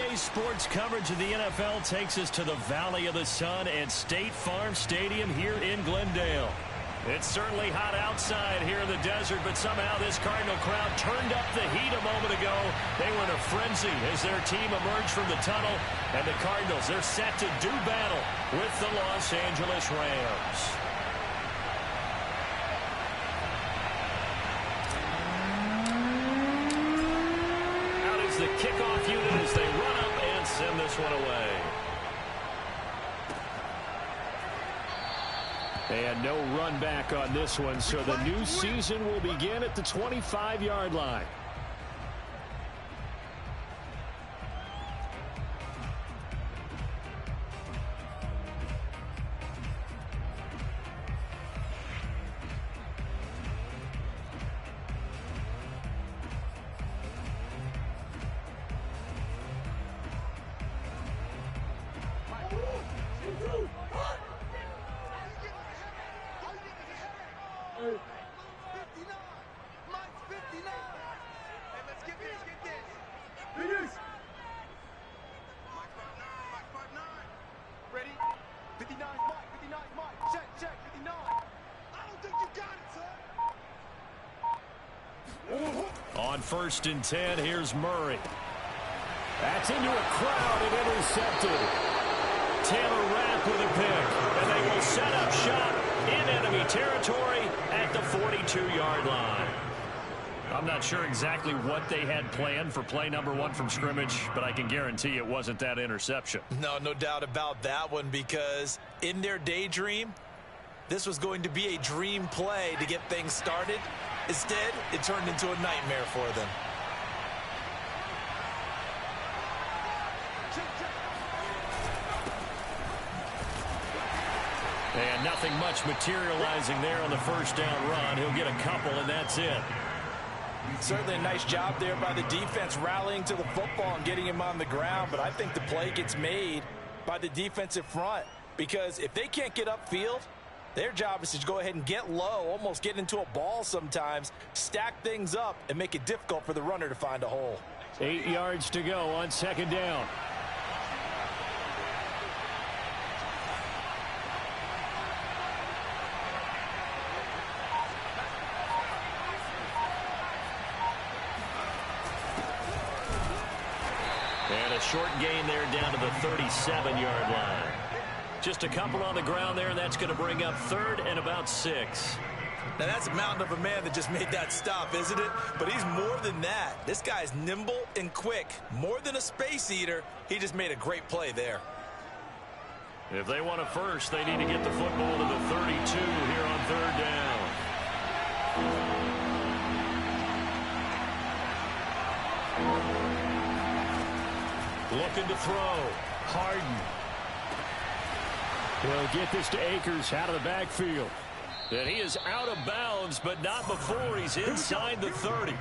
Today's sports coverage of the NFL takes us to the Valley of the Sun and State Farm Stadium here in Glendale. It's certainly hot outside here in the desert, but somehow this Cardinal crowd turned up the heat a moment ago. They were in a frenzy as their team emerged from the tunnel, and the Cardinals, they're set to do battle with the Los Angeles Rams. Out is the kickoff unit as they run up and send this one away. And no run back on this one, so the new season will begin at the 25-yard line. On 1st and 10, here's Murray. That's into a crowd and intercepted. Taylor Rapp with a pick, and they will set up shop in enemy territory at the 42-yard line. I'm not sure exactly what they had planned for play number 1 from scrimmage, but I can guarantee it wasn't that interception. No doubt about that one, because in their daydream, this was going to be a dream play to get things started. Instead, it turned into a nightmare for them. And nothing much materializing there on the first down run. He'll get a couple, and that's it. Certainly a nice job there by the defense rallying to the football and getting him on the ground, but I think the play gets made by the defensive front, because if they can't get upfield, their job is to go ahead and get low, almost get into a ball sometimes, stack things up, and make it difficult for the runner to find a hole. 8 yards to go on 2nd down. And a short gain there down to the 37-yard line. Just a couple on the ground there, and that's going to bring up 3rd and about 6. Now, that's a mountain of a man that just made that stop, isn't it? But he's more than that. This guy's nimble and quick. More than a space eater, he just made a great play there. If they want a first, they need to get the football to the 32 here on 3rd down. Looking to throw. Harden. He'll get this to Akers out of the backfield. And he is out of bounds, but not before he's inside the 30.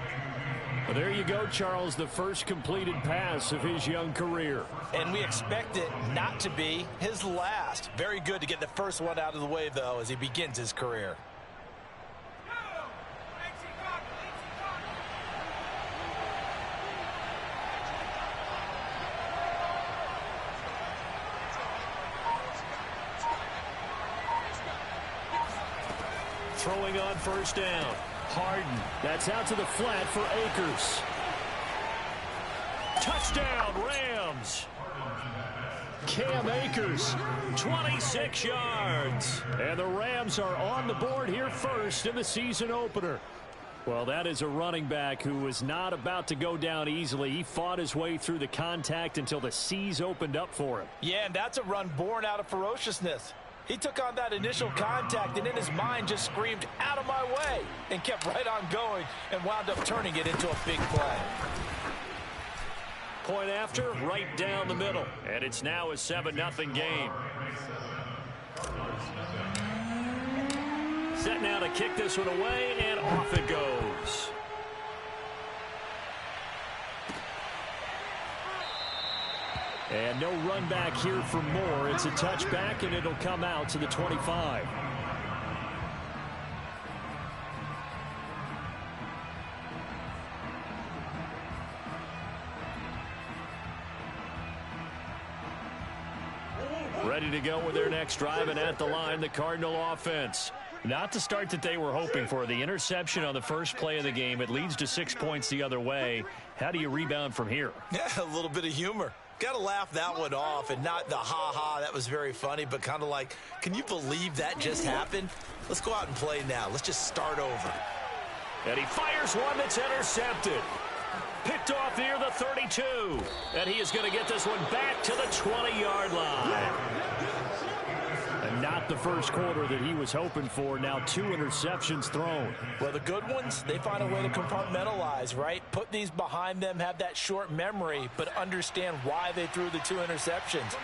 Well, there you go, Charles, the first completed pass of his young career. And we expect it not to be his last. Very good to get the first one out of the way, though, as he begins his career. Throwing on 1st down. Harden. That's out to the flat for Akers. Touchdown, Rams. Cam Akers, 26 yards. And the Rams are on the board here first in the season opener. Well, that is a running back who was not about to go down easily. He fought his way through the contact until the seas opened up for him. Yeah, and that's a run born out of ferociousness. He took on that initial contact and in his mind just screamed, "Out of my way," and kept right on going and wound up turning it into a big play. Point after, right down the middle. And it's now a 7-0 game. Set now to kick this one away, and off it goes. And no run back here for Moore. It's a touchback, and it'll come out to the 25. Ready to go with their next drive, and at the line, the Cardinal offense. Not the start that they were hoping for. The interception on the first play of the game. It leads to 6 points the other way. How do you rebound from here? Yeah, a little bit of humor. Got to laugh that one off, and not the ha-ha, that was very funny, but kind of like, can you believe that just happened? Let's go out and play now. Let's just start over. And he fires one that's intercepted. Picked off near the 32. And he is going to get this one back to the 20-yard line. And not the first quarter that he was hoping for. Now 2 interceptions thrown. Well, the good ones, they find a way to compartmentalize, right? Put these behind them, have that short memory, but understand why they threw the 2 interceptions.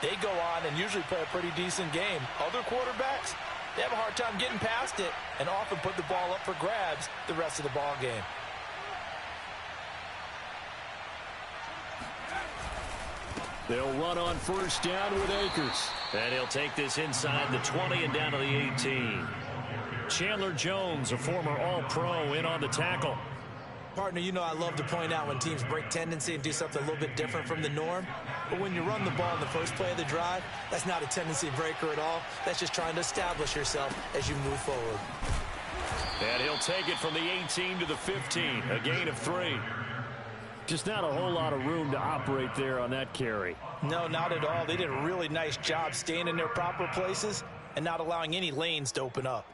They go on and usually play a pretty decent game. Other quarterbacks, they have a hard time getting past it and often put the ball up for grabs the rest of the ball game. They'll run on first down with Akers. And he'll take this inside the 20 and down to the 18. Chandler Jones, a former All-Pro, in on the tackle. Partner, you know I love to point out when teams break tendency and do something a little bit different from the norm. But when you run the ball in the first play of the drive, that's not a tendency breaker at all. That's just trying to establish yourself as you move forward. And he'll take it from the 18 to the 15, a gain of 3. Just not a whole lot of room to operate there on that carry. No, not at all. They did a really nice job staying in their proper places and not allowing any lanes to open up.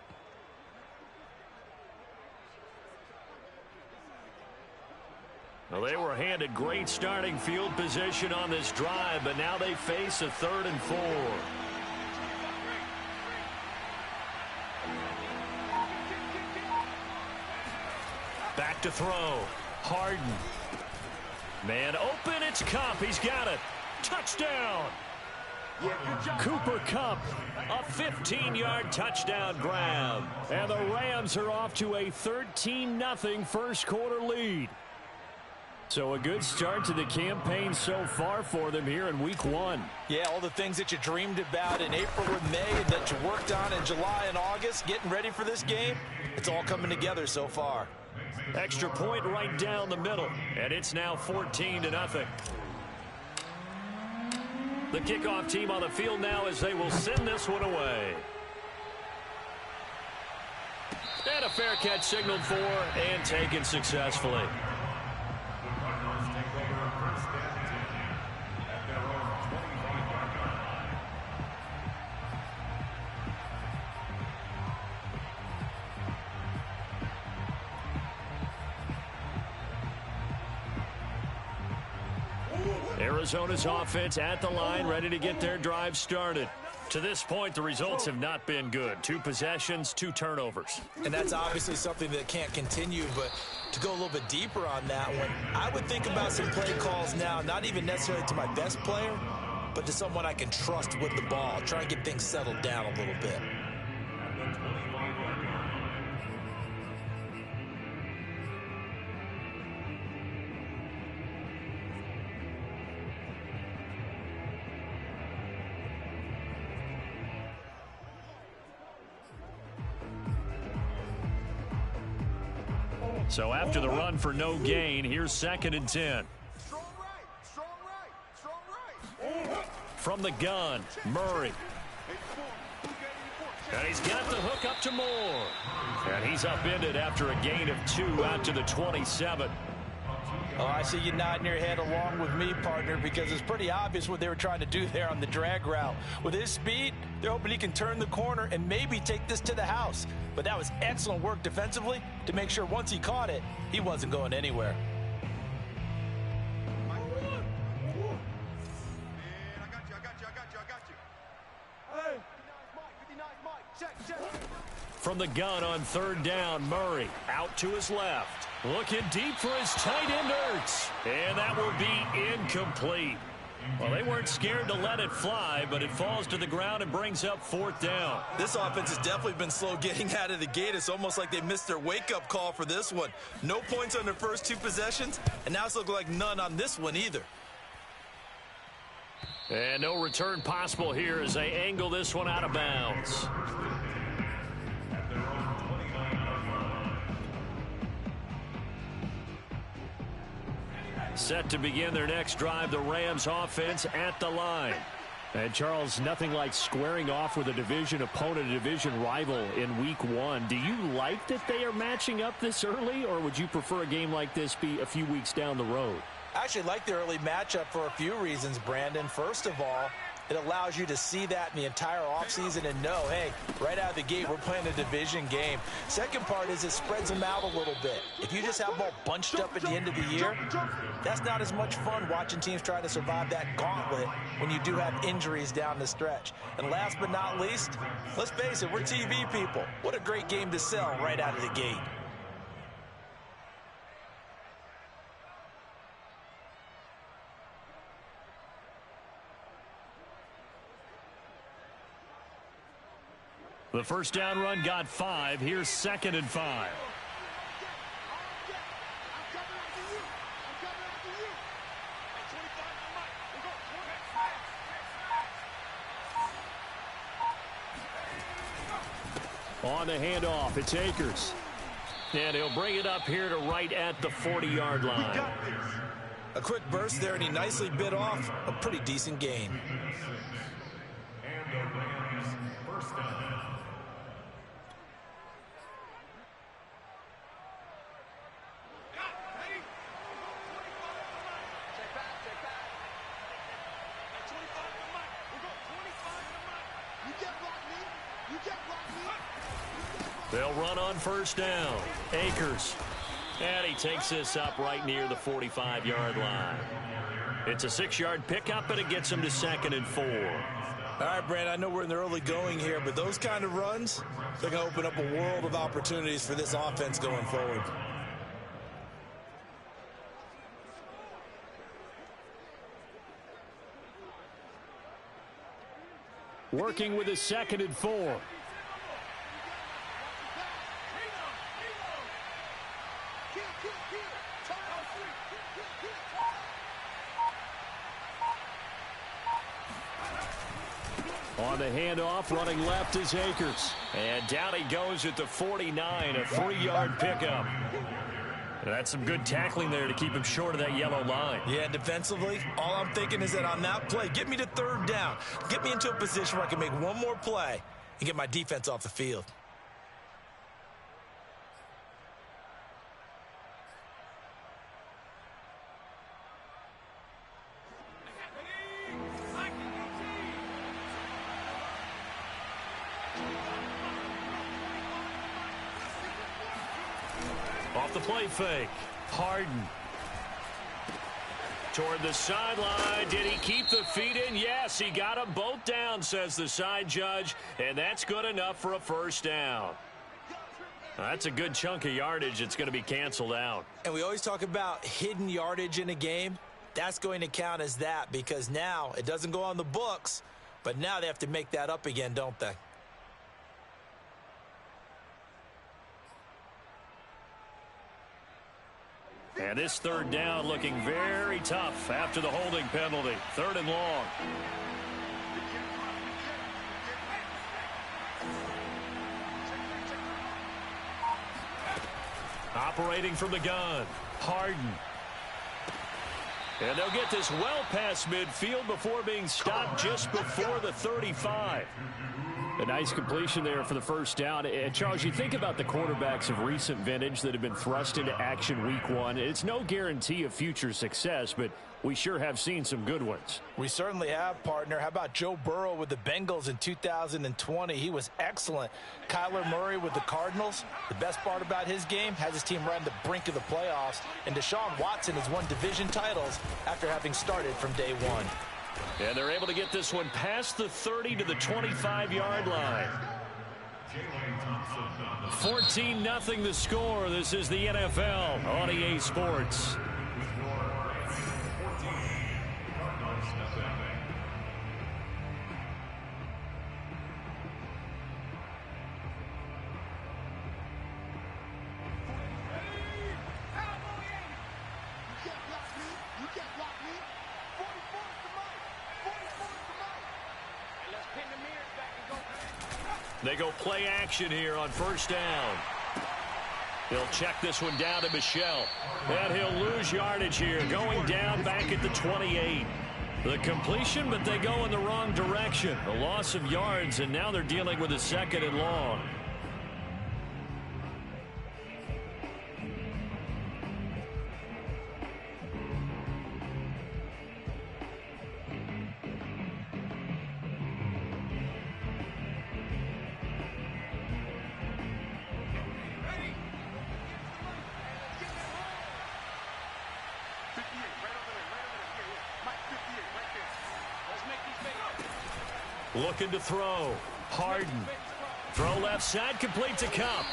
Well, they were handed great starting field position on this drive, but now they face a 3rd and 4. Back to throw. Harden. Man open, it's Kupp. He's got it. Touchdown. Cooper Kupp, a 15-yard touchdown grab. And the Rams are off to a 13-0 first quarter lead. So a good start to the campaign so far for them here in week 1. Yeah, all the things that you dreamed about in April and May and that you worked on in July and August, getting ready for this game, it's all coming together so far. Extra point right down the middle, and it's now 14-0. The kickoff team on the field now as they will send this one away. And a fair catch signaled for and taken successfully. Arizona's offense at the line, ready to get their drive started. To this point, the results have not been good. 2 possessions, 2 turnovers. And that's obviously something that can't continue, but to go a little bit deeper on that one, I would think about some play calls now, not even necessarily to my best player, but to someone I can trust with the ball. Try and get things settled down a little bit. So after the run for no gain, here's 2nd and 10. From the gun, Murray. And he's got the hook up to Moore. And he's upended after a gain of 2 out to the 27. Oh, I see you nodding your head along with me, partner, because it's pretty obvious what they were trying to do there on the drag route. With his speed, they're hoping he can turn the corner and maybe take this to the house. But that was excellent work defensively to make sure once he caught it, he wasn't going anywhere. From the gun on 3rd down, Murray out to his left. Looking deep for his tight end, Ertz. And that will be incomplete. Well, they weren't scared to let it fly, but it falls to the ground and brings up 4th down. This offense has definitely been slow getting out of the gate. It's almost like they missed their wake-up call for this one. No points on their first 2 possessions, and now it's looking like none on this one either. And no return possible here as they angle this one out of bounds. Set to begin their next drive, the Rams offense at the line. And, Charles, nothing like squaring off with a division opponent, a division rival in Week 1. Do you like that they are matching up this early, or would you prefer a game like this be a few weeks down the road? I actually like the early matchup for a few reasons, Brandon. First of all, it allows you to see that in the entire offseason and know, hey, right out of the gate, we're playing a division game. Second part is it spreads them out a little bit. If you just have them all bunched up at the end of the year, that's not as much fun watching teams try to survive that gauntlet when you do have injuries down the stretch. And last but not least, let's face it, we're TV people. What a great game to sell right out of the gate. The first down run got 5. Here's 2nd and 5. On the handoff, it's Akers. And he'll bring it up here to right at the 40-yard line. A quick burst there, and he nicely bit off a pretty decent gain. They'll run on first down. Akers. And he takes this up right near the 45-yard line. It's a 6-yard pickup, and it gets him to 2nd and 4. All right, Brand, I know we're in the early going here, but those kind of runs, they're going to open up a world of opportunities for this offense going forward. Working with a 2nd and 4. On the handoff, running left is Akers. And down he goes at the 49, a 3-yard pickup. That's some good tackling there to keep him short of that yellow line. Yeah, defensively, all I'm thinking is that on that play, get me to 3rd down. Get me into a position where I can make one more play and get my defense off the field. Off the play fake, Harden. Toward the sideline. Did he keep the feet in? Yes, he got them both down, says the side judge, and that's good enough for a first down. That's a good chunk of yardage. It's going to be canceled out. And we always talk about hidden yardage in a game. That's going to count as that because now it doesn't go on the books, but now they have to make that up again, don't they? And this 3rd down looking very tough after the holding penalty. 3rd and long. Operating from the gun, Harden. And they'll get this well past midfield before being stopped just before the 35. A nice completion there for the first down. And Charles, you think about the quarterbacks of recent vintage that have been thrust into action Week 1. It's no guarantee of future success, but we sure have seen some good ones. We certainly have, partner. How about Joe Burrow with the Bengals in 2020? He was excellent. Kyler Murray with the Cardinals. The best part about his game, has his team right on the brink of the playoffs. And Deshaun Watson has won division titles after having started from day 1. And they're able to get this one past the 30 to the 25-yard line. 14-0 the score. This is the NFL on EA Sports. They go play action here on first down. He'll check this one down to Michel. And he'll lose yardage here, going down back at the 28. The completion, but they go in the wrong direction. A loss of yards, and now they're dealing with a 2nd and long. Looking to throw. Harden. Throw left side, complete to Cup.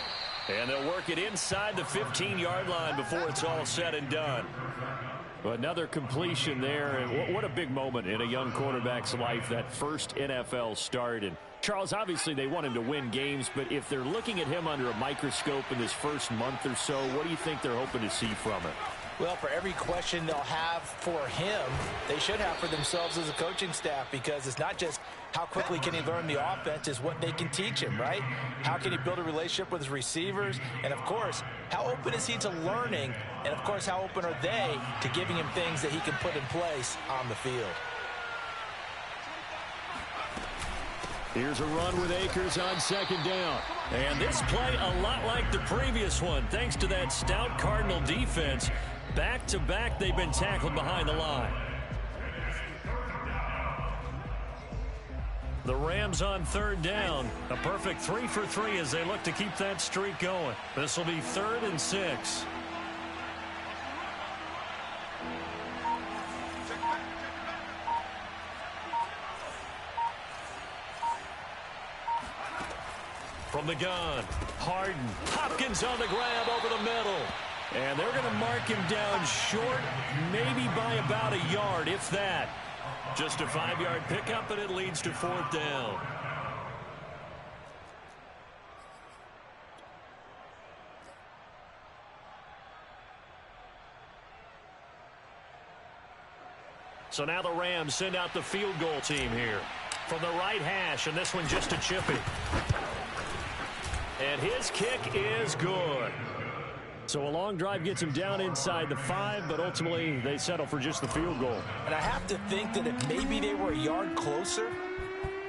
And they'll work it inside the 15-yard line before it's all said and done. Another completion there, and what a big moment in a young quarterback's life, that first NFL start. And Charles, obviously they want him to win games, but if they're looking at him under a microscope in this first month or so, what do you think they're hoping to see from it? Well, for every question they'll have for him, they should have for themselves as a coaching staff, because it's not just how quickly can he learn the offense, is what they can teach him, right? How can he build a relationship with his receivers? And, of course, how open is he to learning? And, of course, how open are they to giving him things that he can put in place on the field? Here's a run with Akers on 2nd down. And this play a lot like the previous one, thanks to that stout Cardinal defense. Back-to-back, they've been tackled behind the line. The Rams on 3rd down. A perfect 3 for 3 as they look to keep that streak going. This will be 3rd and 6. From the gun, Harden. Hopkins on the grab over the middle. And they're going to mark him down short, maybe by about a yard, if that. Just a 5-yard pickup, and it leads to 4th down. So now the Rams send out the field goal team here. From the right hash, and this one just a chippy. And his kick is good. So a long drive gets him down inside the 5, but ultimately they settle for just the field goal. And I have to think that if maybe they were a yard closer,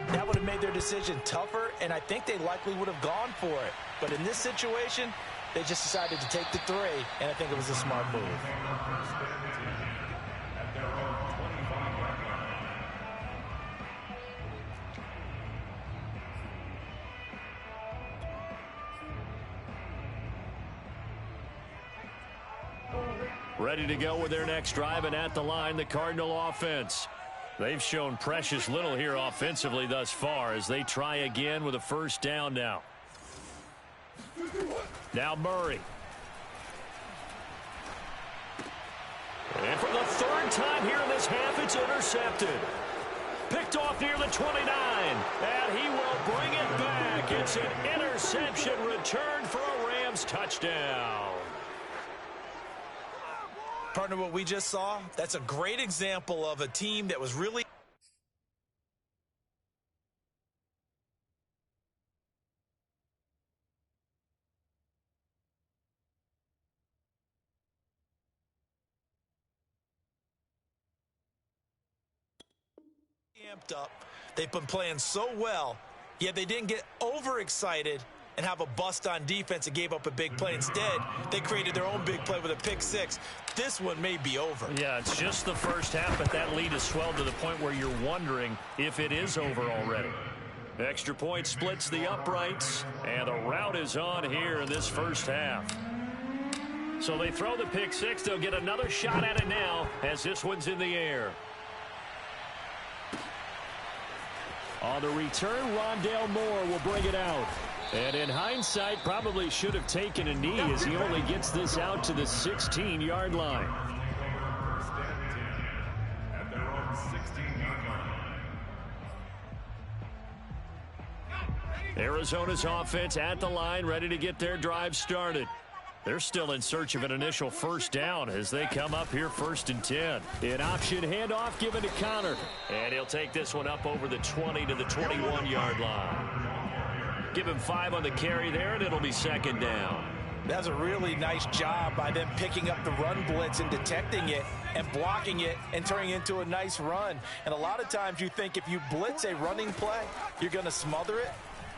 that would have made their decision tougher, and I think they likely would have gone for it. But in this situation, they just decided to take the 3, and I think it was a smart move. Ready to go with their next drive, and at the line, the Cardinal offense. They've shown precious little here offensively thus far as they try again with a 1st down now. Now Murray. And for the 3rd time here in this half, it's intercepted. Picked off near the 29, and he will bring it back. It's an interception return for a Rams touchdown. Partner, what we just saw, that's a great example of a team that was really amped up. They've been playing so well, yet they didn't get overexcited and have a bust on defense and gave up a big play. Instead, they created their own big play with a pick 6. This one may be over. Yeah, it's just the first half, but that lead has swelled to the point where you're wondering if it is over already. Extra point splits the uprights, and the route is on here in this first half. So they throw the pick 6. They'll get another shot at it now as this one's in the air. On the return, Rondale Moore will bring it out. And in hindsight, probably should have taken a knee as he only gets this out to the 16-yard line. Arizona's offense at the line, ready to get their drive started. They're still in search of an initial 1st down as they come up here 1st and 10. An option handoff given to Connor. And he'll take this one up over the 20 to the 21-yard line. Give him 5 on the carry there, and it'll be 2nd down. That's a really nice job by them picking up the run blitz and detecting it and blocking it and turning it into a nice run. And a lot of times you think if you blitz a running play, you're going to smother it.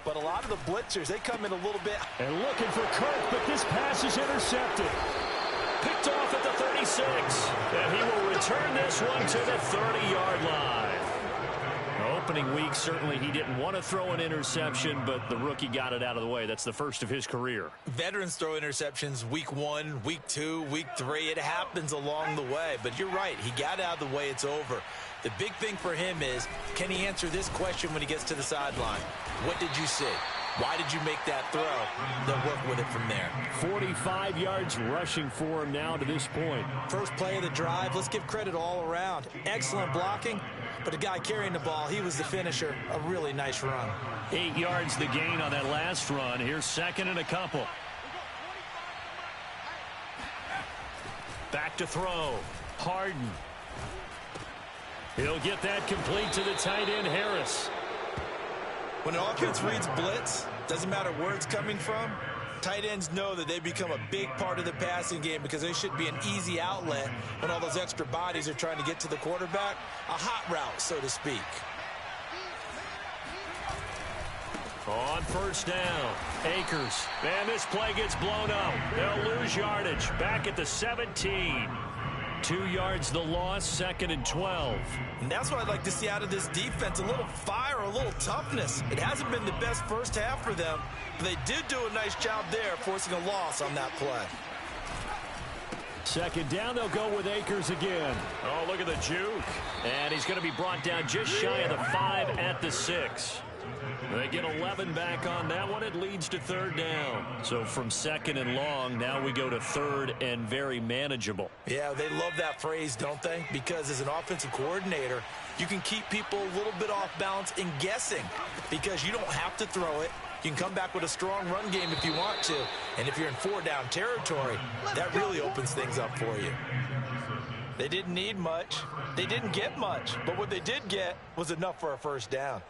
But a lot of the blitzers, they come in a little bit. And looking for Kirk, but this pass is intercepted. Picked off at the 36. And he will return this one to the 30-yard line. Opening week, certainly he didn't want to throw an interception, but the rookie got it out of the way. That's the first of his career. Veterans throw interceptions week 1, week 2, week 3. It happens along the way. But you're right. He got out of the way. It's over. The big thing for him is, can he answer this question when he gets to the sideline? What did you see? Why did you make that throw? They'll work with it from there. 45 yards rushing for him now to this point. First play of the drive. Let's give credit all around. Excellent blocking. But the guy carrying the ball, he was the finisher. A really nice run. 8 yards the gain on that last run. Here's second and a couple. Back to throw. Harden. He'll get that complete to the tight end, Harris. When an offense reads blitz, doesn't matter where it's coming from, tight ends know that they become a big part of the passing game because they should be an easy outlet when all those extra bodies are trying to get to the quarterback. A hot route, so to speak. On first down, Akers. And this play gets blown up. They'll lose yardage. Back at the 17. 2 yards the loss, second and 12. And that's what I'd like to see out of this defense, a little fire, a little toughness. It hasn't been the best first half for them, but they did do a nice job there, forcing a loss on that play. Second down, they'll go with Akers again. Oh, look at the juke. And he's going to be brought down just shy of the 5 at the 6. They get 11 back on that one. It leads to third down. So from second and long, now we go to third and very manageable. Yeah, they love that phrase, don't they? Because as an offensive coordinator, you can keep people a little bit off balance and guessing because you don't have to throw it. You can come back with a strong run game if you want to. And if you're in 4-down territory, that really opens things up for you. They didn't need much. They didn't get much. But what they did get was enough for a first down.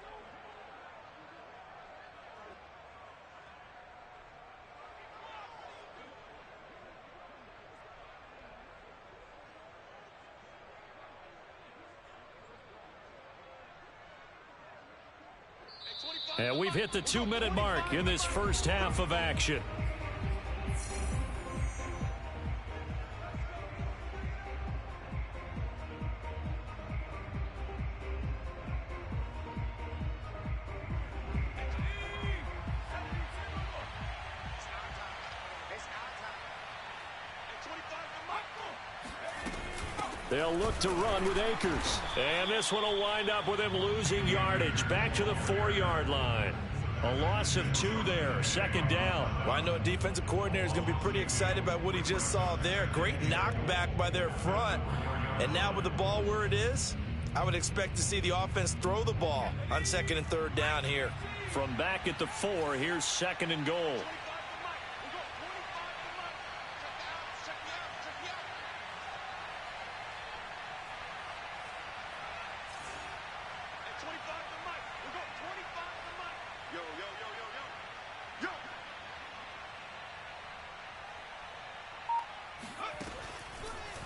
And we've hit the 2-minute mark in this first half of action. They'll look to run with Akers. And this one will wind up with him losing yardage. Back to the 4-yard line. A loss of 2 there. Second down. Well, I know a defensive coordinator is going to be pretty excited about what he just saw there. Great knockback by their front. And now with the ball where it is, I would expect to see the offense throw the ball on second and third down here. From back at the 4, here's second and goal.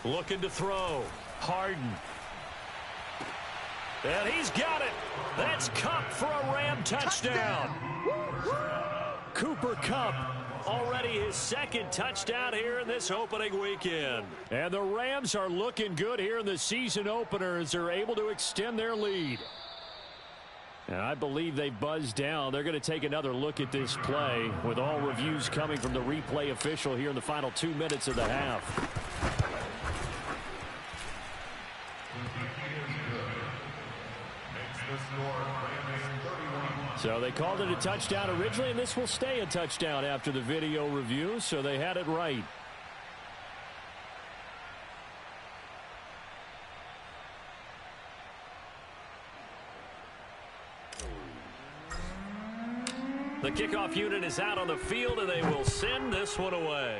Looking to throw. Harden. And he's got it. That's Kupp for a Ram touchdown. Cooper Kupp already his second touchdown here in this opening weekend. And the Rams are looking good here in the season opener as they're able to extend their lead. And I believe they buzzed down. They're going to take another look at this play with all reviews coming from the replay official here in the final 2 minutes of the half. So they called it a touchdown originally, and this will stay a touchdown after the video review, so they had it right. The kickoff unit is out on the field, and they will send this one away.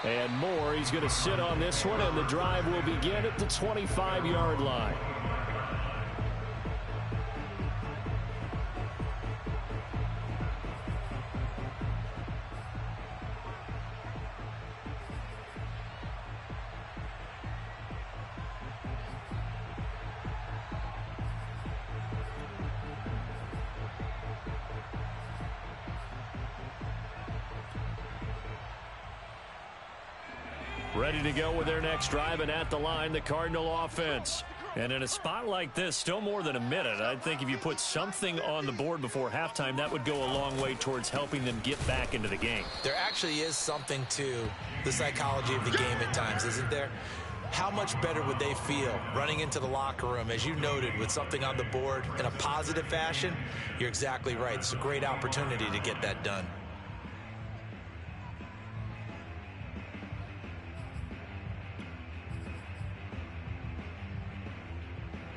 And Moore, he's going to sit on this one, and the drive will begin at the 25-yard line. Ready to go with their next drive, and at the line, the Cardinal offense. And in a spot like this, still more than a minute, I think if you put something on the board before halftime, that would go a long way towards helping them get back into the game. There actually is something to the psychology of the game at times, isn't there? How much better would they feel running into the locker room, as you noted, with something on the board in a positive fashion? You're exactly right. It's a great opportunity to get that done.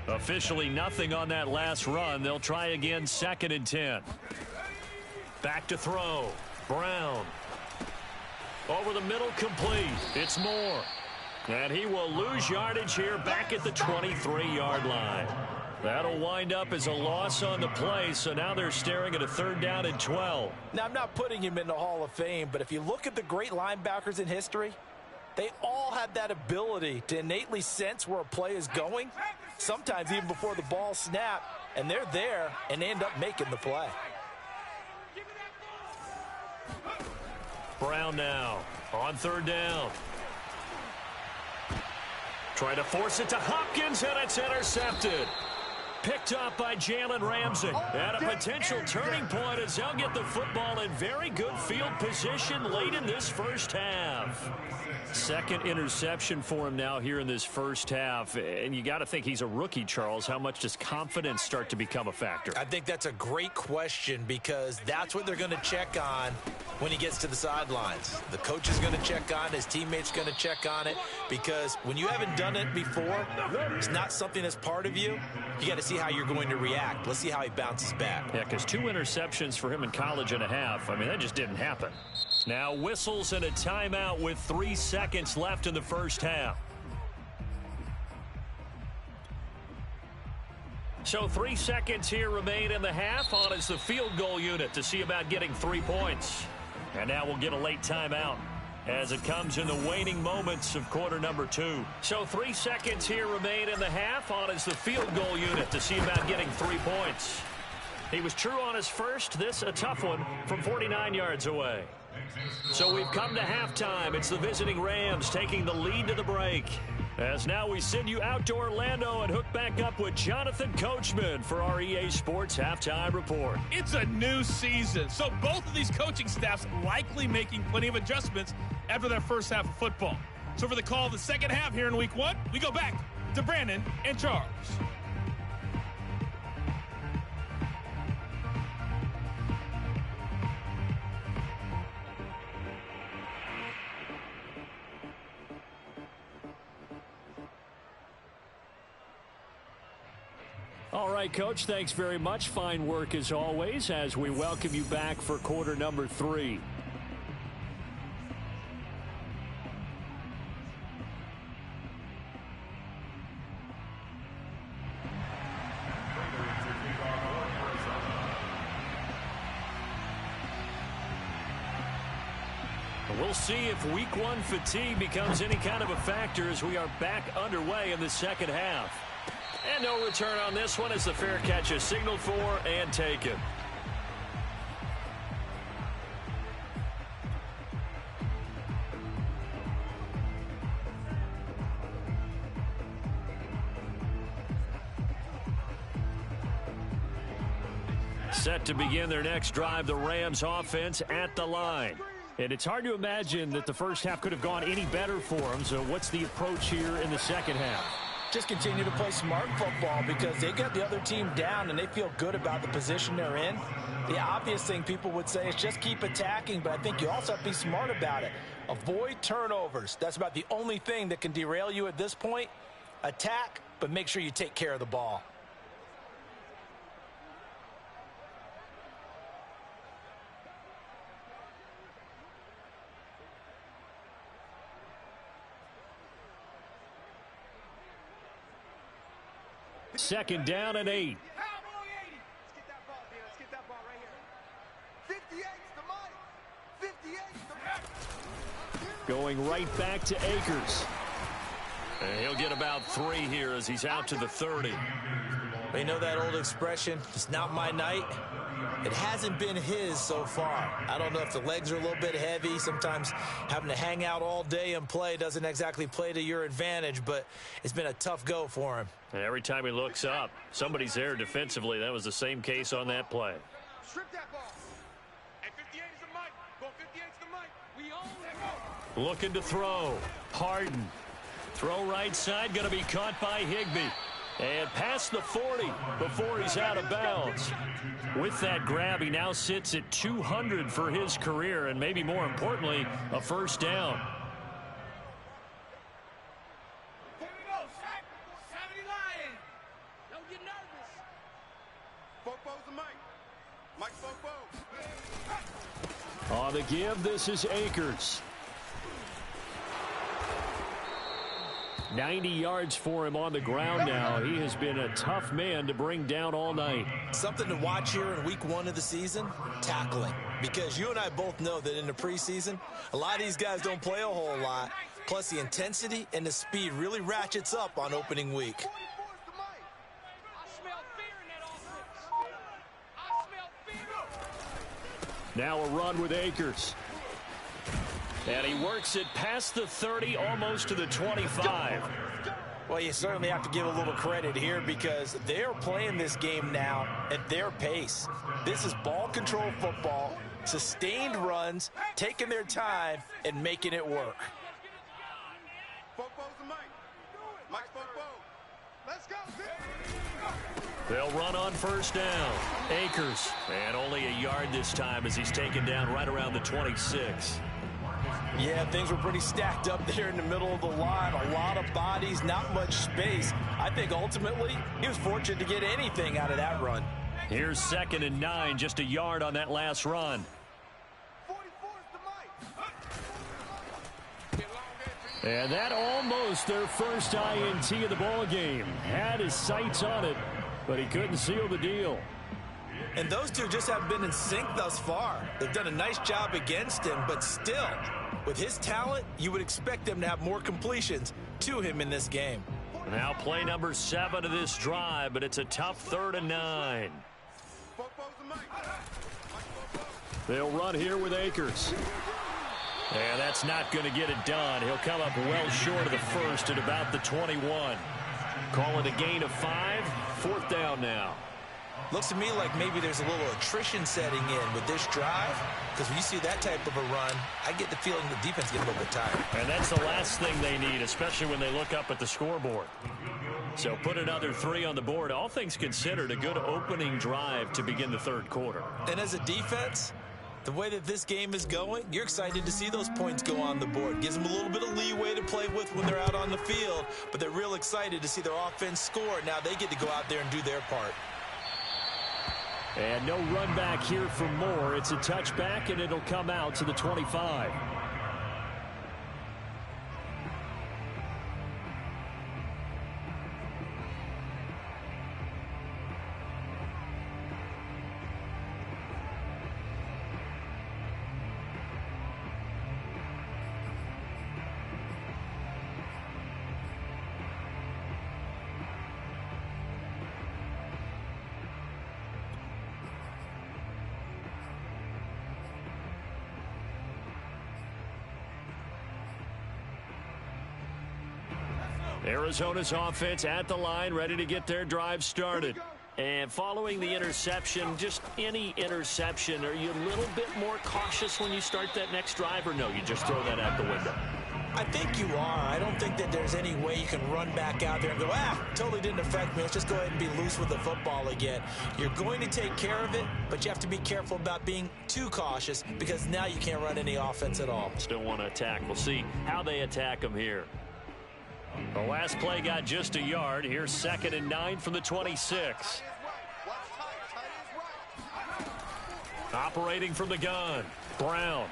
Officially nothing on that last run. They'll try again, 2nd and 10. Back to throw. Brown. Over the middle, complete. It's Moore. And he will lose yardage here back at the 23-yard line. That'll wind up as a loss on the play, so now they're staring at a 3rd down and 12. Now, I'm not putting him in the Hall of Fame, but if you look at the great linebackers in history, they all have that ability to innately sense where a play is going, sometimes even before the ball snapped, and they're there and they end up making the play. Brown now on 3rd down. Try to force it to Hopkins, and it's intercepted. Picked up by Jalen Ramsey. And a potential turning point as they'll get the football in very good field position late in this first half. 2nd interception for him now here in this first half. And you got to think he's a rookie, Charles. How much does confidence start to become a factor? I think that's a great question, because that's what they're going to check on when he gets to the sidelines. The coach is going to check on it. His teammates going to check on it, because when you haven't done it before, it's not something that's part of you. You got to see how you're going to react. Let's see how he bounces back. Yeah, because 2 interceptions for him in college and a half. I mean, that just didn't happen. Now whistles and a timeout with 3 seconds left in the first half. So 3 seconds here remain in the half. On is the field goal unit to see about getting 3 points. And now we'll get a late timeout as it comes in the waning moments of quarter number 2. So 3 seconds here remain in the half. On is the field goal unit to see about getting 3 points. He was true on his first. This a tough one from 49 yards away. So we've come to halftime. It's the visiting Rams taking the lead to the break. As now we send you out to Orlando and hook back up with Jonathan Coachman for our EA Sports Halftime Report. It's a new season, so both of these coaching staffs likely making plenty of adjustments after their first half of football. So for the call of the second half here in Week 1, we go back to Brandon and Charles. All right, Coach, thanks very much. Fine work as always as we welcome you back for quarter number 3. We'll see if Week 1 fatigue becomes any kind of a factor as we are back underway in the second half. And no return on this one as the fair catch is signaled for and taken. Set to begin their next drive, the Rams offense at the line. And it's hard to imagine that the first half could have gone any better for them. So what's the approach here in the second half? Just continue to play smart football, because they got the other team down and they feel good about the position they're in. The obvious thing people would say is just keep attacking, but I think you also have to be smart about it. Avoid turnovers. That's about the only thing that can derail you at this point. Attack, but make sure you take care of the ball. Second down and 8. Let's get that ball, dude. Let's get that ball right here. 58's the money. 58's the money. Going right back to Akers. And he'll get about 3 here as he's out to the 30. They know that old expression, it's not my night. It hasn't been his so far. I don't know if the legs are a little bit heavy. Sometimes having to hang out all day and play doesn't exactly play to your advantage, but it's been a tough go for him. And every time he looks up, somebody's there defensively. That was the same case on that play. Strip that ball. Hey, 58 is the mic. Go 58 is the mic. We own that. Looking to throw. Harden. Throw right side, going to be caught by Higbee. And past the 40 before he's out of bounds. With that grab, he now sits at 200 for his career, and maybe more importantly, a first down. Here we go. 70 Lions. Don't get nervous. Fopo's the mic. Mike Fopo. On the give, this is Akers. 90 yards for him on the ground now. He has been a tough man to bring down all night. Something to watch here in week 1 of the season, tackling. Because you and I both know that in the preseason, a lot of these guys don't play a whole lot. Plus the intensity and the speed really ratchets up on opening week. 44 is the mic. I smell fear in that offense. I smell fear. Now a run with Akers. And he works it past the 30, almost to the 25. Well, you certainly have to give a little credit here because they're playing this game now at their pace. This is ball control football, sustained runs, taking their time, and making it work. Fopo's the mic. Mike Fopo. Let's go. They'll run on first down. Akers. And only a yard this time as he's taken down right around the 26. Yeah, things were pretty stacked up there in the middle of the line. A lot of bodies, not much space. I think ultimately he was fortunate to get anything out of that run. Here's 2nd and 9, just a yard on that last run. 44 is the mic. And that almost their first INT of the ball game. Had his sights on it, but he couldn't seal the deal. And those two just haven't been in sync thus far. They've done a nice job against him, but still, with his talent, you would expect them to have more completions to him in this game. Now play number 7 of this drive, but it's a tough 3rd and 9. Fopo's the mic. Mike Fopo. They'll run here with Akers. And that's not going to get it done. He'll come up well short of the first at about the 21. Call it a gain of 5. 4th down now. Looks to me like maybe there's a little attrition setting in with this drive, because when you see that type of a run, I get the feeling the defense gets a little bit tired. And that's the last thing they need, especially when they look up at the scoreboard. So put another 3 on the board. All things considered, a good opening drive to begin the 3rd quarter. And as a defense, the way that this game is going, you're excited to see those points go on the board. Gives them a little bit of leeway to play with when they're out on the field, but they're real excited to see their offense score. Now they get to go out there and do their part. And no run back here for Moore. It's a touchback, and it'll come out to the 25. Arizona's offense at the line, ready to get their drive started. And following the interception, just any interception, are you a little bit more cautious when you start that next drive, or no, you just throw that out the window? I think you are. I don't think that there's any way you can run back out there and go, totally didn't affect me. Let's just go ahead and be loose with the football again. You're going to take care of it, but you have to be careful about being too cautious because now you can't run any offense at all. Still want to attack. We'll see how they attack them here. The last play got just a yard. Here's 2nd and 9 from the 26. Operating from the gun, Brown.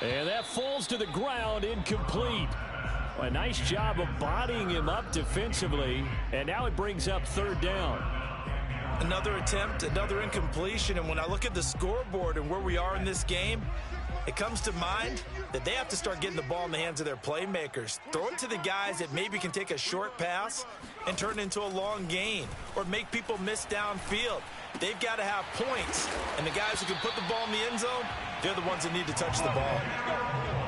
And that falls to the ground, incomplete. A nice job of bodying him up defensively, and now it brings up 3rd down. Another attempt, another incompletion, and when I look at the scoreboard and where we are in this game, it comes to mind that they have to start getting the ball in the hands of their playmakers. Throw it to the guys that maybe can take a short pass and turn it into a long gain or make people miss downfield. They've got to have points, and the guys who can put the ball in the end zone, they're the ones that need to touch the ball.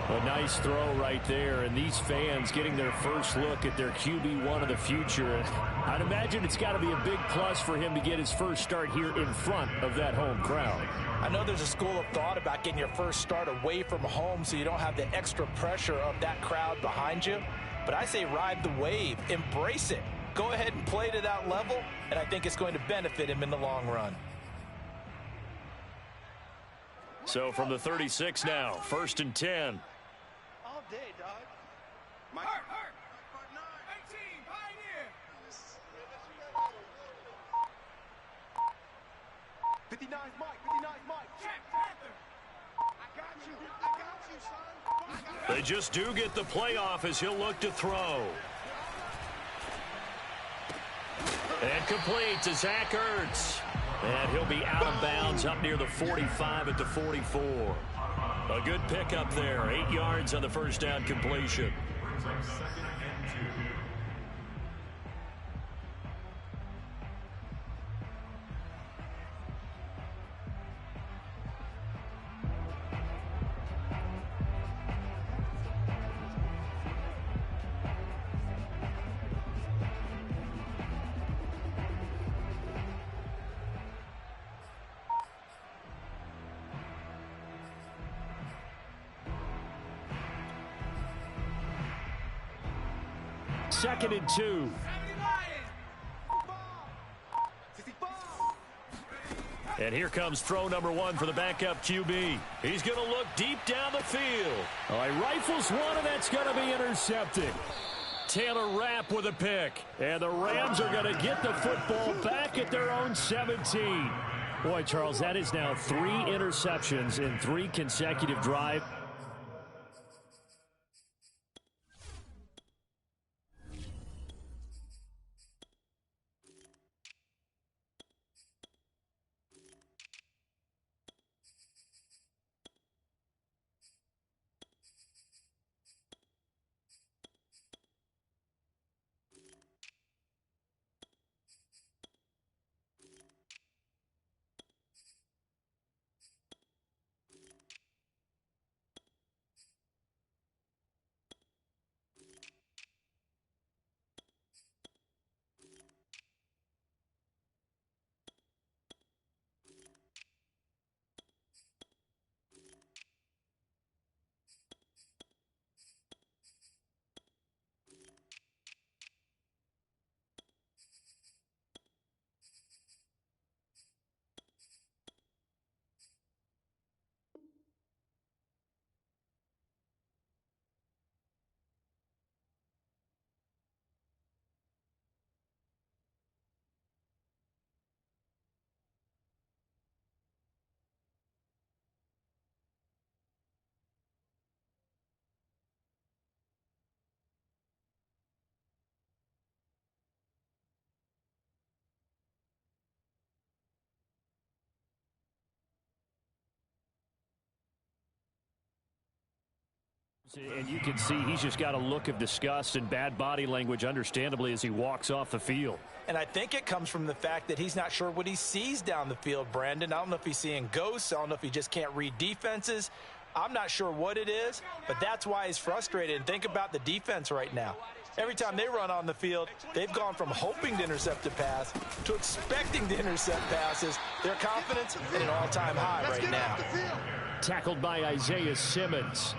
A nice throw right there, and these fans getting their first look at their QB1 of the future. I'd imagine it's got to be a big plus for him to get his first start here in front of that home crowd. I know there's a school of thought about getting your first start away from home so you don't have the extra pressure of that crowd behind you, but I say ride the wave, embrace it. Go ahead and play to that level, and I think it's going to benefit him in the long run. So from the 36 now, 1st and 10. All day, dog. Mike. Hurt. 18, Pioneer. 59's Mike. Check, Panther. I got you, son. They just do get the playoff as he'll look to throw. And complete to Zach Ertz. And he'll be out of bounds up near the 45 at the 44. A good pickup there. 8 yards on the first down completion. Second and 2. And here comes throw number 1 for the backup QB. He's going to look deep down the field. Oh, he rifles one, and that's going to be intercepted. Taylor Rapp with a pick. And the Rams are going to get the football back at their own 17. Boy, Charles, that is now 3 interceptions in 3 consecutive drives. And you can see he's just got a look of disgust and bad body language, understandably, as he walks off the field. And I think it comes from the fact that he's not sure what he sees down the field, Brandon. I don't know if he's seeing ghosts. I don't know if he just can't read defenses. I'm not sure what it is, but that's why he's frustrated. And think about the defense right now. Every time they run on the field, they've gone from hoping to intercept a pass to expecting to intercept passes. Their confidence at an all-time high right now. Tackled by Isaiah Simmons.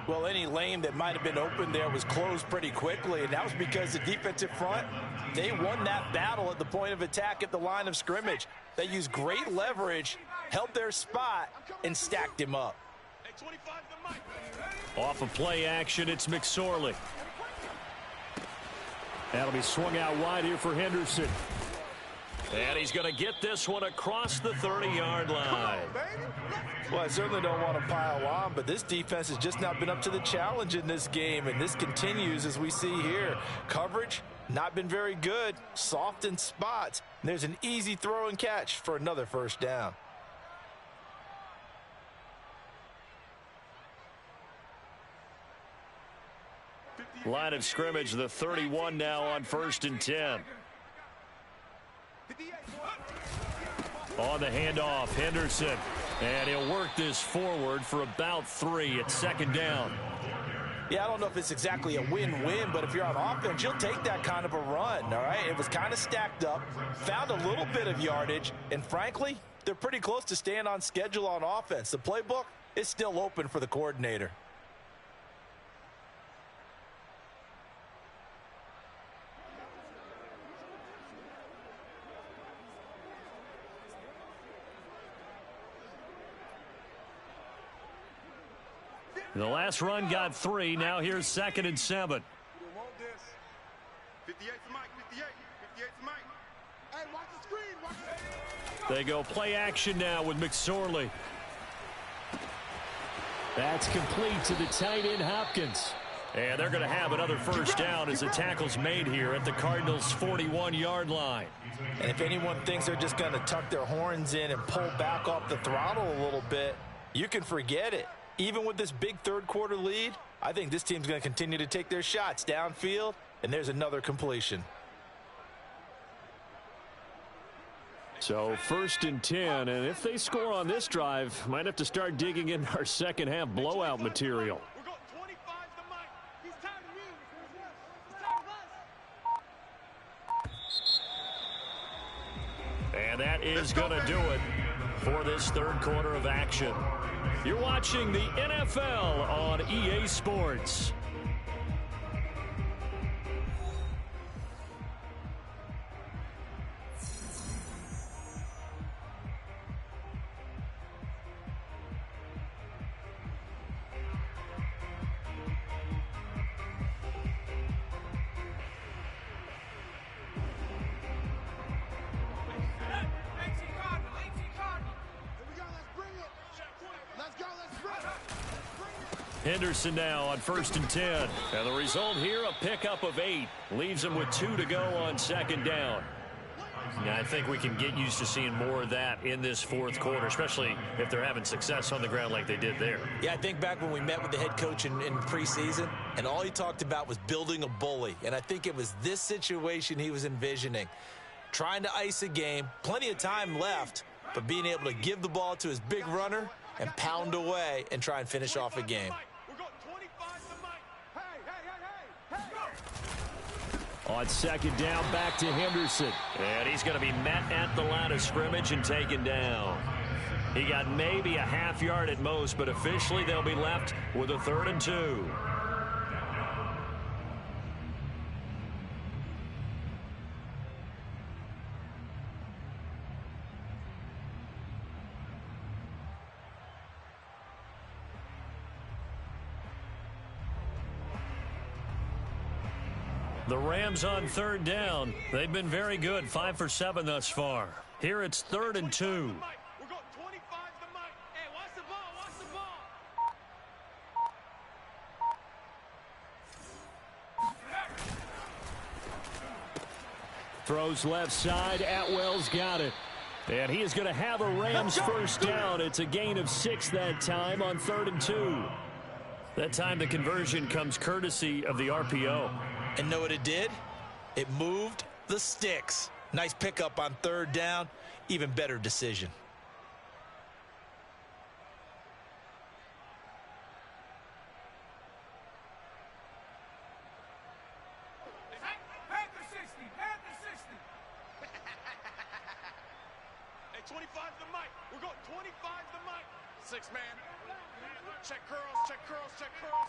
Well, any lane that might have been open there was closed pretty quickly, and that was because the defensive front, they won that battle at the point of attack at the line of scrimmage. They used great leverage, held their spot, and stacked him up. Off of play action, it's McSorley. That'll be swung out wide here for Henderson. And he's going to get this one across the 30-yard line. Well, I certainly don't want to pile on, but this defense has just not been up to the challenge in this game, and this continues as we see here. Coverage, not been very good, soft in spots. And there's an easy throw and catch for another first down. Line of scrimmage, the 31 now on 1st and 10. On the handoff, Henderson. And he'll work this forward for about 3 at 2nd down. Yeah, I don't know if it's exactly a win-win, but if you're on offense, you'll take that kind of a run, all right? It was kind of stacked up, found a little bit of yardage, and frankly, they're pretty close to staying on schedule on offense. The playbook is still open for the coordinator. The last run got 3. Now here's 2nd and 7. 58 to Mike, 58 to Mike. Hey, watch the screen, watch the... They go play action now with McSorley. That's complete to the tight end Hopkins. And they're going to have another first down as the tackle's made here at the Cardinals' 41-yard line. And if anyone thinks they're just going to tuck their horns in and pull back off the throttle a little bit, you can forget it. Even with this big third-quarter lead, I think this team's going to continue to take their shots downfield, and there's another completion. So 1st and 10, and if they score on this drive, might have to start digging in our second-half blowout material. We're going 25 to Mike. He's tired of you. He's tired of us. And that is going to do it for this third quarter of action. You're watching the NFL on EA Sports. Henderson now on 1st and 10. And the result here, a pickup of 8. Leaves him with 2 to go on 2nd down. Now, I think we can get used to seeing more of that in this fourth quarter, especially if they're having success on the ground like they did there. Yeah, I think back when we met with the head coach in preseason, and all he talked about was building a bully. And I think it was this situation he was envisioning. Trying to ice a game, plenty of time left, but being able to give the ball to his big runner and pound away and try and finish off a game. On 2nd down, back to Henderson. And he's going to be met at the line of scrimmage and taken down. He got maybe a half yard at most, but officially they'll be left with a 3rd and 2. The Rams on 3rd down. They've been very good, 5 for 7 thus far. Here it's 3rd and 2. We're going 25 to Mike. Hey, watch the ball, watch the ball. Throws left side. Atwell's got it. And he is going to have a Rams first down. It's a gain of 6 that time on 3rd and 2. That time the conversion comes courtesy of the RPO. And know what it did? It moved the sticks. Nice pickup on 3rd down. Even better decision. Panther 60, Panther 60. Hey, 25 to Mike. We're going 25 to Mike. 6 man. Check curls, check curls, check curls.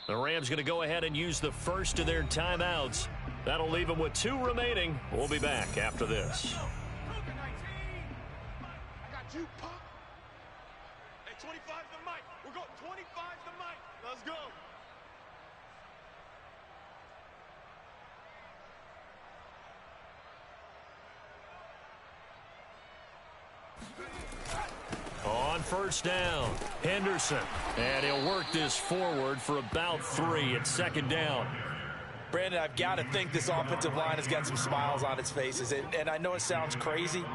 The Rams going to go ahead and use the first of their timeouts. That'll leave them with 2 remaining. We'll be back after this. I got you, Pop. Hey, 25 to Mike. We're going 25 to Mike. Let's go. On 1st down, Henderson. And he'll work this forward for about 3 at 2nd down. Brandon, I've got to think this offensive line has got some smiles on its faces. And I know it sounds crazy,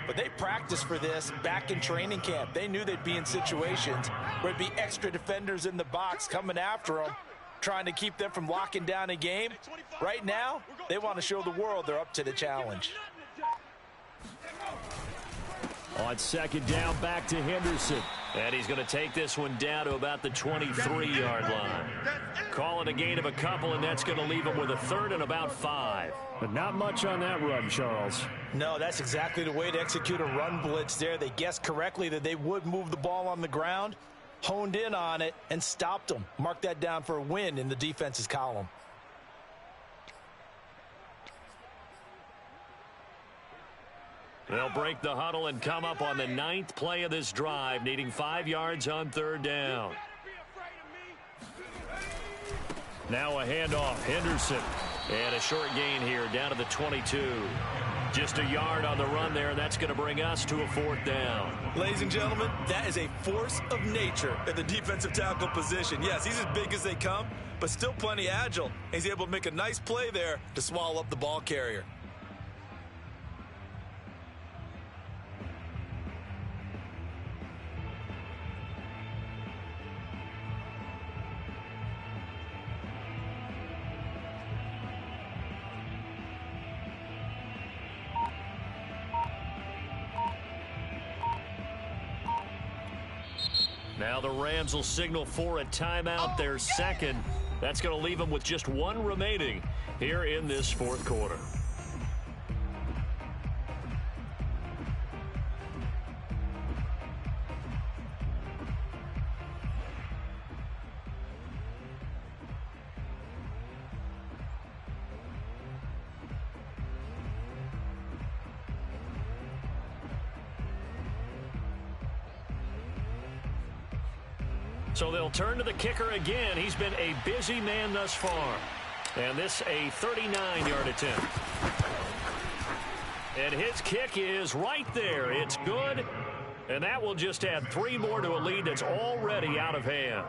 but they practiced for this back in training camp. They knew they'd be in situations where it'd be extra defenders in the box coming after them, trying to keep them from locking down a game. Right now, they want to show the world they're up to the challenge. On second down, back to Henderson. And he's going to take this one down to about the 23-yard line. Call it a gain of a couple, and that's going to leave him with a third and about 5. But not much on that run, Charles. No, that's exactly the way to execute a run blitz there. They guessed correctly that they would move the ball on the ground, honed in on it, and stopped them. Mark that down for a win in the defense's column. They'll break the huddle and come up on the 9th play of this drive, needing 5 yards on third down. Now a handoff, Henderson. And a short gain here down to the 22. Just a yard on the run there, and that's going to bring us to a 4th down. Ladies and gentlemen, that is a force of nature at the defensive tackle position. Yes, he's as big as they come, but still plenty agile. He's able to make a nice play there to swallow up the ball carrier. Now the Rams will signal for a timeout, their second. That's going to leave them with just one remaining here in this 4th quarter. So they'll turn to the kicker again. He's been a busy man thus far. And this a 39-yard attempt. And his kick is right there. It's good. And that will just add 3 more to a lead that's already out of hand.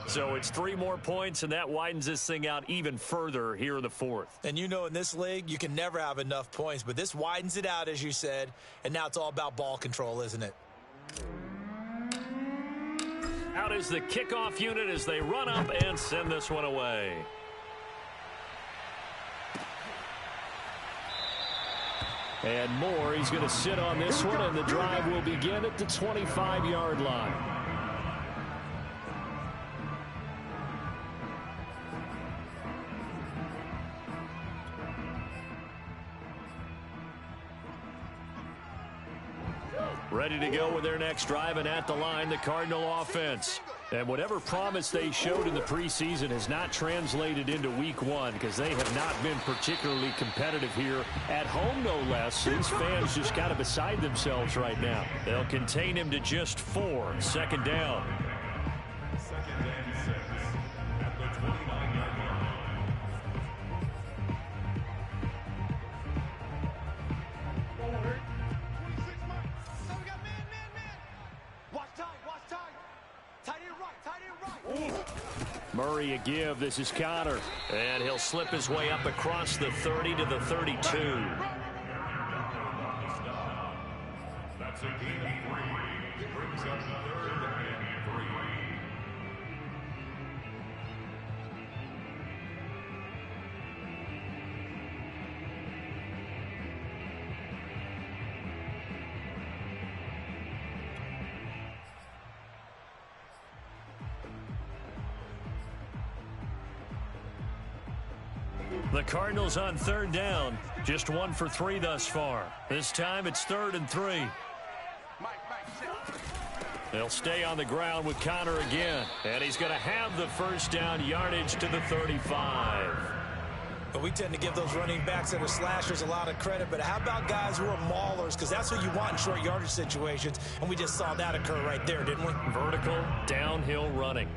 So it's 3 more points, and that widens this thing out even further here in the 4th. And you know in this league, you can never have enough points. But this widens it out, as you said. And now it's all about ball control, isn't it? Out is the kickoff unit as they run up and send this one away. And Moore, he's going to sit on this one, and the drive will begin at the 25-yard line. Ready to go with their next drive, and at the line, the Cardinal offense. And whatever promise they showed in the preseason has not translated into week 1 because they have not been particularly competitive here at home, no less. These fans just kind of beside themselves right now. They'll contain him to just 4. Second down. Second and 6 at the 29-yard line. Murray a give. This is Connor. And he'll slip his way up across the 30 to the 32. That's a gain of 3. Brings up 3rd and 3. The Cardinals on 3rd down. Just 1 for 3 thus far. This time it's 3rd and 3. They'll stay on the ground with Connor again. And he's going to have the first down, yardage to the 35. But we tend to give those running backs that are slashers a lot of credit. But how about guys who are maulers? Because that's what you want in short yardage situations. And we just saw that occur right there, didn't we? Vertical, downhill running.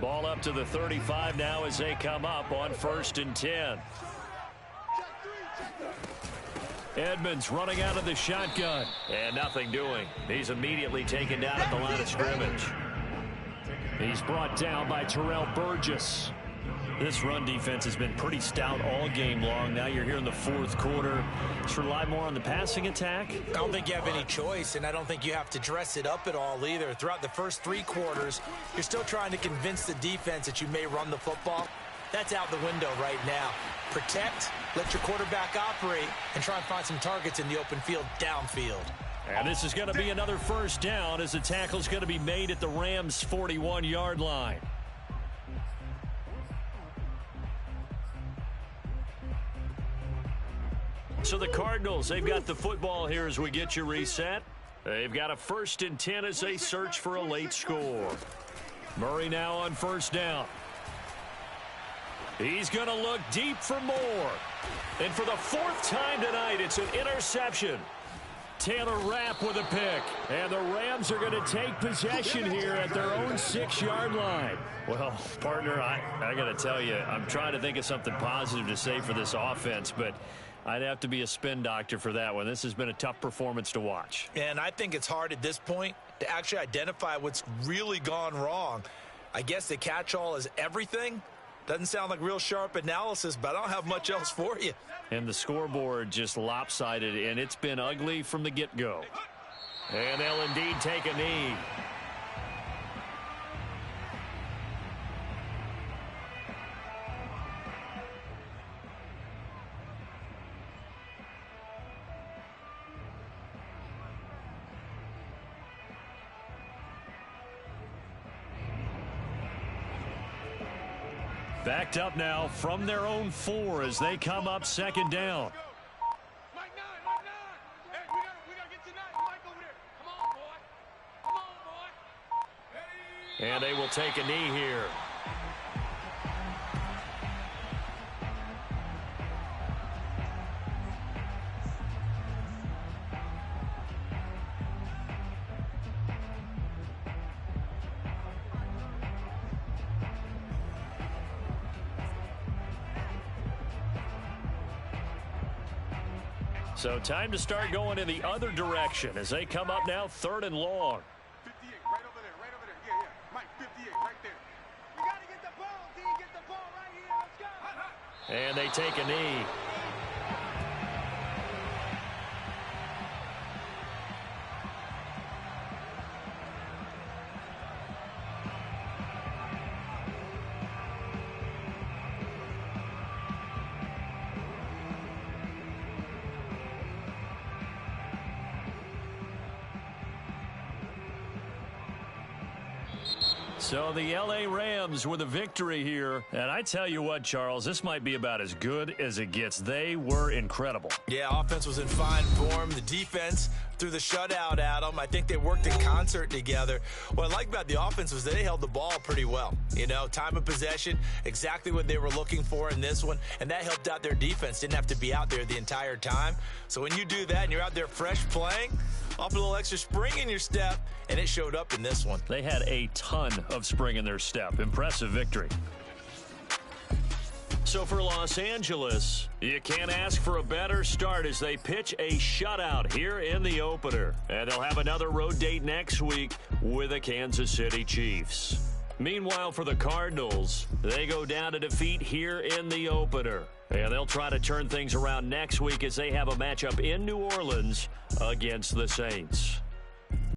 Ball up up to the 35 now as they come up on 1st and 10. Edmonds running out of the shotgun. And nothing doing. He's immediately taken down at the line of scrimmage. He's brought down by Terrell Burgess. This run defense has been pretty stout all game long. Now you're here in the 4th quarter. Just rely more on the passing attack? I don't think you have any choice, and I don't think you have to dress it up at all either. Throughout the first 3 quarters, you're still trying to convince the defense that you may run the football. That's out the window right now. Protect, let your quarterback operate, and try and find some targets in the open field downfield. And this is going to be another 1st down as the tackle's going to be made at the Rams' 41-yard line. So the Cardinals, they've got the football here as we get you reset. They've got a 1st and 10 as they search for a late score. Murray now on 1st down. He's going to look deep for more. And for the 4th time tonight, it's an interception. Taylor Rapp with a pick. And the Rams are going to take possession here at their own 6-yard line. Well, partner, I got to tell you, I'm trying to think of something positive to say for this offense, but I'd have to be a spin doctor for that one. This has been a tough performance to watch. And I think it's hard at this point to actually identify what's really gone wrong. I guess the catch-all is everything. Doesn't sound like real sharp analysis, but I don't have much else for you. And the scoreboard just lopsided, and it's been ugly from the get-go. And they'll indeed take a knee. Backed up now from their own 4 as they come up 2nd down. Mike 9, Mike 9. Hey, we gotta get you 9. Mike over there. Come on, boy. Come on, boy. And they will take a knee here. So time to start going in the other direction as they come up now 3rd and long. 58, right over there, right over there. Yeah, yeah. Mike, 58, right there. We got to get the ball, D. Get the ball right here. Let's go. And they take a knee. So the L.A. Rams with a victory here. And I tell you what, Charles, this might be about as good as it gets. They were incredible. Yeah, offense was in fine form. The defense threw the shutout at them. I think they worked in concert together. What I like about the offense was they held the ball pretty well. You know, time of possession, exactly what they were looking for in this one. And that helped out their defense. Didn't have to be out there the entire time. So when you do that and you're out there fresh playing, off a little extra spring in your step, and it showed up in this one. They had a ton of spring in their step. Impressive victory. So for Los Angeles, you can't ask for a better start as they pitch a shutout here in the opener. And they'll have another road date next week with the Kansas City Chiefs. Meanwhile, for the Cardinals, they go down to defeat here in the opener. And they'll try to turn things around next week as they have a matchup in New Orleans against the Saints.